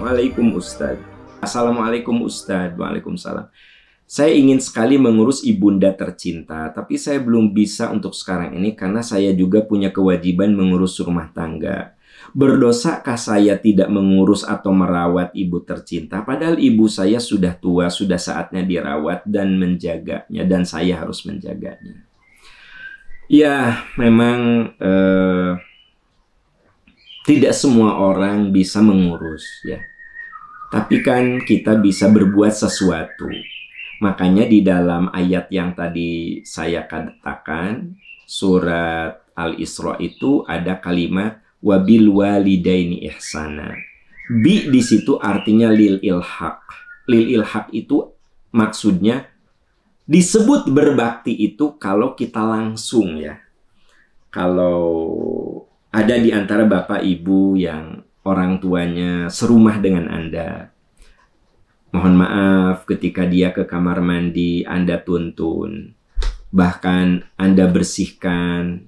Waalaikumsalam Ustadz. Assalamualaikum Ustadz. Waalaikumsalam. Saya ingin sekali mengurus ibunda tercinta, tapi saya belum bisa untuk sekarang ini karena saya juga punya kewajiban mengurus rumah tangga. Berdosakah saya tidak mengurus atau merawat ibu tercinta? Padahal ibu saya sudah tua, sudah saatnya dirawat dan menjaganya, dan saya harus menjaganya. Ya, memang tidak semua orang bisa mengurus, ya. Tapi kan kita bisa berbuat sesuatu. Makanya di dalam ayat yang tadi saya katakan, surat Al-Isra itu ada kalimat wabil walidaini ihsana. Bi di situ artinya lil ilhaq. Lil ilhaq itu maksudnya disebut berbakti itu kalau kita langsung, ya. Kalau ada di antara bapak ibu yang orang tuanya serumah dengan Anda, mohon maaf ketika dia ke kamar mandi Anda tuntun, bahkan Anda bersihkan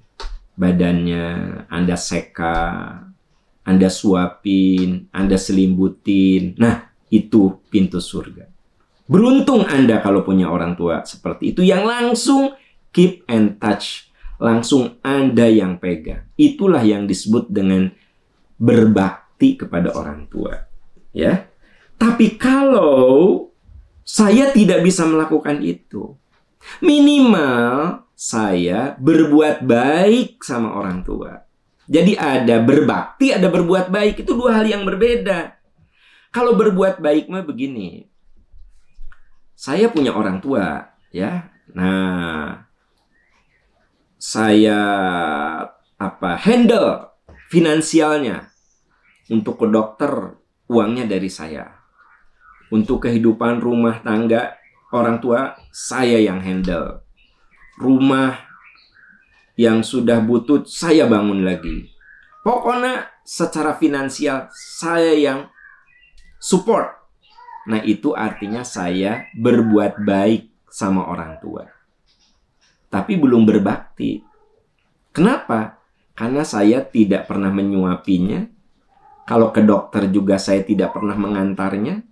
badannya, Anda seka, Anda suapin, Anda selimbutin. Nah, itu pintu surga. Beruntung Anda kalau punya orang tua seperti itu yang langsung keep and touch, langsung Anda yang pegang. Itulah yang disebut dengan berbakti kepada orang tua, ya. Tapi kalau saya tidak bisa melakukan itu, minimal saya berbuat baik sama orang tua. Jadi ada berbakti, ada berbuat baik. Itu dua hal yang berbeda. Kalau berbuat baik mah begini. Saya punya orang tua, ya. Nah, saya handle finansialnya. Untuk ke dokter, uangnya dari saya. Untuk kehidupan rumah tangga orang tua, saya yang handle. Rumah yang sudah butut, saya bangun lagi. Pokoknya secara finansial, saya yang support. Nah, itu artinya saya berbuat baik sama orang tua. Tapi belum berbakti. Kenapa? Karena saya tidak pernah menyuapinya. Kalau ke dokter juga saya tidak pernah mengantarnya.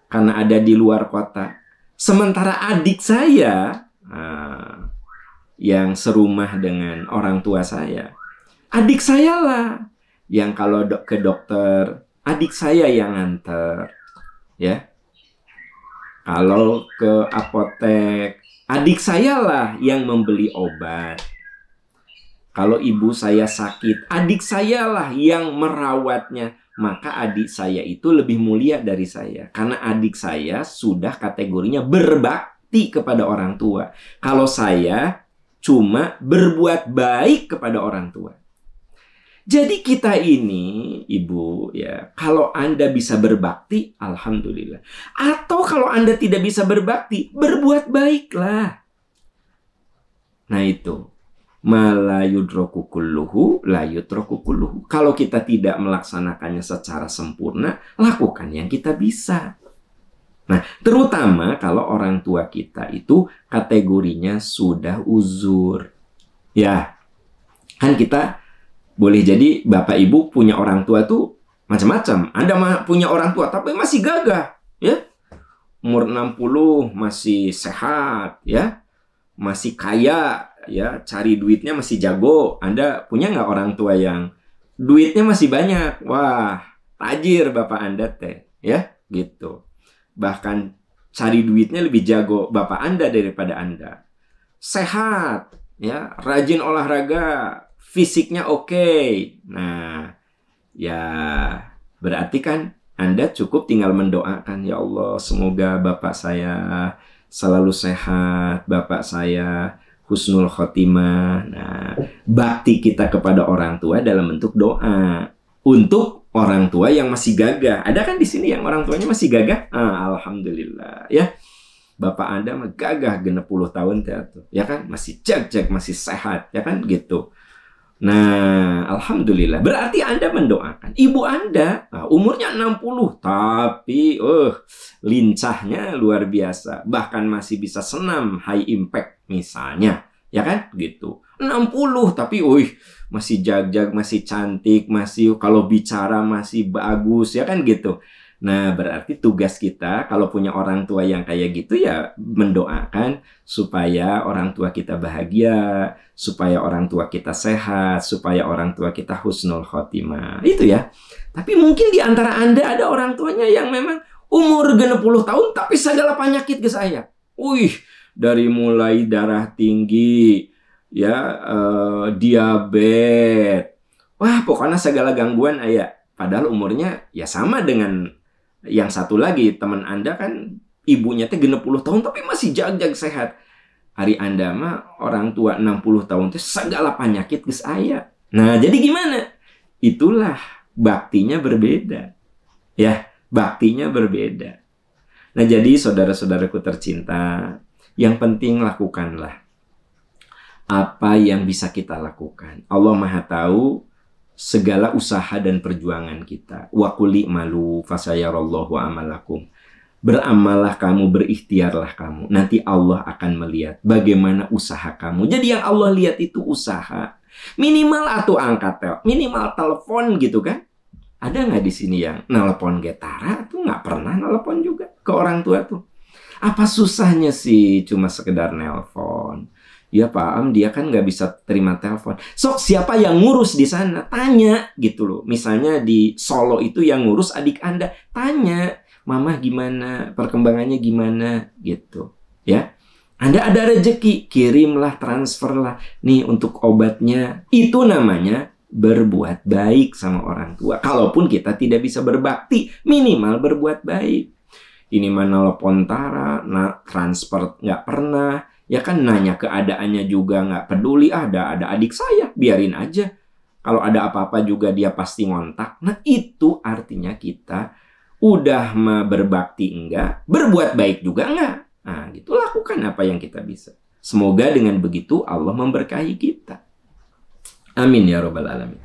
Karena ada di luar kota. Sementara adik saya yang serumah dengan orang tua saya, adik saya lah yang kalau ke dokter, adik saya yang nganter, ya. Kalau ke apotek, adik saya lah yang membeli obat. Kalau ibu saya sakit, adik saya lah yang merawatnya. Maka adik saya itu lebih mulia dari saya. Karena adik saya sudah kategorinya berbakti kepada orang tua. Kalau saya cuma berbuat baik kepada orang tua. Jadi kita ini, ibu, ya, kalau Anda bisa berbakti, alhamdulillah. Atau kalau Anda tidak bisa berbakti, berbuat baiklah. Nah itu. Malayudroku kulluhu, layudroku kulluhu. Kalau kita tidak melaksanakannya secara sempurna, lakukan yang kita bisa. Nah, terutama kalau orang tua kita itu kategorinya sudah uzur. Ya, kan kita boleh jadi bapak ibu punya orang tua tuh macam-macam. Anda punya orang tua tapi masih gagah, ya. Umur 60 masih sehat, ya. Masih kaya, ya, cari duitnya masih jago. Anda punya nggak orang tua yang duitnya masih banyak? Wah, tajir bapak Anda teh, ya, gitu. Bahkan cari duitnya lebih jago bapak Anda daripada Anda. Sehat, ya, rajin olahraga, fisiknya oke. Nah, ya, berarti kan Anda cukup tinggal mendoakan, ya Allah, semoga bapak saya selalu sehat, bapak saya husnul khotimah. Nah, bakti kita kepada orang tua dalam bentuk doa untuk orang tua yang masih gagah. Ada kan di sini yang orang tuanya masih gagah? Alhamdulillah, ya. Bapak Anda mah gagah 60 tahun tuh, ya kan? Masih jag-jag, masih sehat, ya kan gitu. Nah, alhamdulillah. Berarti Anda mendoakan. Ibu Anda umurnya 60, tapi lincahnya luar biasa. Bahkan masih bisa senam high impact misalnya. Ya kan? Gitu. 60 tapi masih jag-jag, masih cantik, masih kalau bicara masih bagus, ya kan gitu. Nah, berarti tugas kita kalau punya orang tua yang kayak gitu ya mendoakan supaya orang tua kita bahagia, supaya orang tua kita sehat, supaya orang tua kita husnul khotimah. Itu ya. Tapi mungkin di antara Anda ada orang tuanya yang memang umur 60 tahun tapi segala penyakit ke saya. Wih, dari mulai darah tinggi, ya, diabetes. Wah, pokoknya segala gangguan ayah. Padahal umurnya ya sama dengan yang satu lagi, teman Anda kan ibunya teh 60 tahun tapi masih jag-jag sehat. Hari Anda mah orang tua 60 tahun teh segala penyakit geus aya. Nah, jadi gimana? Itulah baktinya berbeda. Ya, baktinya berbeda. Nah, jadi saudara-saudaraku tercinta, yang penting lakukanlah apa yang bisa kita lakukan. Allah Maha tahu segala usaha dan perjuangan kita. Wa quli malu fasayarallahu amalakum. Beramallah kamu, berikhtiarlah kamu. Nanti Allah akan melihat bagaimana usaha kamu. Jadi yang Allah lihat itu usaha. Minimal atau angkat minimal telepon gitu kan. Ada nggak di sini yang nelpon getara tuh nggak pernah nelpon juga ke orang tua tuh. Apa susahnya sih cuma sekedar nelpon? Ya Pak Am, dia kan nggak bisa terima telepon. Sok siapa yang ngurus di sana? Tanya gitu loh. Misalnya di Solo itu yang ngurus adik Anda. Tanya, Mama gimana? Perkembangannya gimana? Gitu. Ya. Anda ada rezeki, kirimlah, transferlah. Nih untuk obatnya. Itu namanya berbuat baik sama orang tua. Kalaupun kita tidak bisa berbakti, minimal berbuat baik. Ini mana telepon Tara, transfer nggak pernah. Ya kan nanya keadaannya juga nggak peduli. Ada adik saya, biarin aja. Kalau ada apa-apa juga dia pasti ngontak. Nah itu artinya kita udah berbakti enggak, berbuat baik juga enggak. Nah gitu, lakukan apa yang kita bisa. Semoga dengan begitu Allah memberkahi kita. Amin ya Rabbal Alamin.